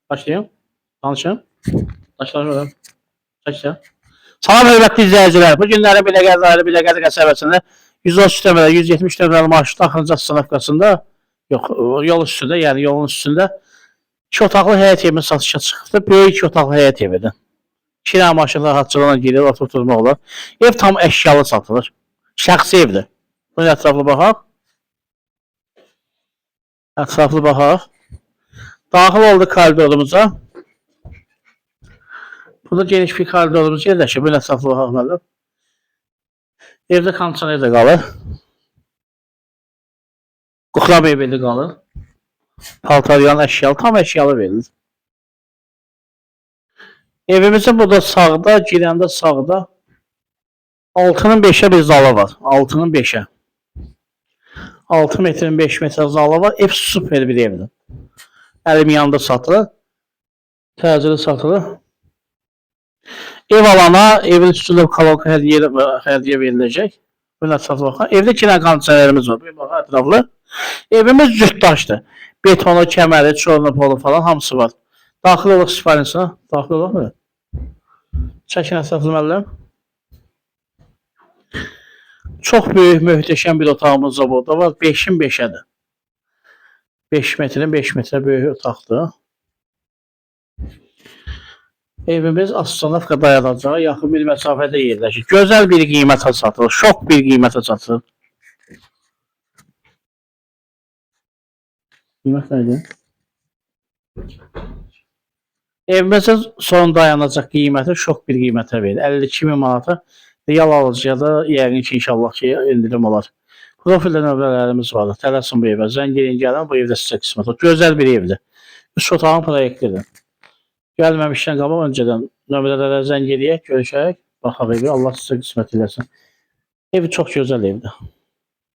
Başlayayım. Danışım. Başlayalım. Başla. Salam hörmətli izləyicilər. Bu günləri Biləqədi qəsəbəsində 130 nömrəli, 170 nömrəli marşrut axırıncı stanovkasında, yox, yol üstündə, yəni yolun üstündə 2 otaqlı həyət evi satışa çıxıbdı. Böyük 2 otaqlı həyət evidir. 2 dənə maşın rahatçılığına girir, oturtmaq olar. Ev tam əşyalı satılır. Şəxsi evdir. Bunun ətraflı baxaq. Ətraflı baxaq. Daxil oldu koridorumuza. Burada geniş bir koridorumuz yerləşir. Bunun ətraflı baxaq mənim. Evdə kondisioner də qalır. Kuxla mebeli qalır. Paltaryan əşyalı, tam əşyalı verilir. Evimizin burada sağda, girəndə sağda 6'nın 5'e bir zalı var. 6'nın 5'e. 6 metrin 5 metre zalı var. Ev süper bir evdir. Əlim yanında satılır. Təcili satılır. Ev alana evin üstündə kolonka hədiyyə veriləcək. Bunun ətraflı baxın. Evdə 2 dənə kondisionerimiz var. Bir baxın ətraflı. Evimiz cütdaşdır. Betonu, kəməri, çorlu polu falan hamısı var. Daxil olaq siparişinə. Daxil olaq mı? Çəkin ətraflı müəllim. Çox böyük, möhtəşəm bir otağımız da burada var. 5'in 5'ədir. 5 metrin 5 metre böyük otaqdır. Evimiz Astanovka dayanacağı yaxın bir məsafədə yerləşir. Gözəl bir qiymətə satılır. Şok bir qiymətə satılır. Qiymət nədir? Evimizin son dayanacaq qiyməti şok bir qiymətə verir. 52.000 manata real alıcıya da yəqin ki inşallah ki indirim olar. Profildə nömrələrimiz var. Tələsin bu evə. Zəng gəlin, bu evdə sizə qismət olur. Gözəl bir evdir. 3 otağın proyektidir. Gəlməmişdən qabaq öncədən nömrələrə zəng eləyək, görüşək, baxaq evi. Allah sizə qismət eləsin. Evi çox gözəl evdir.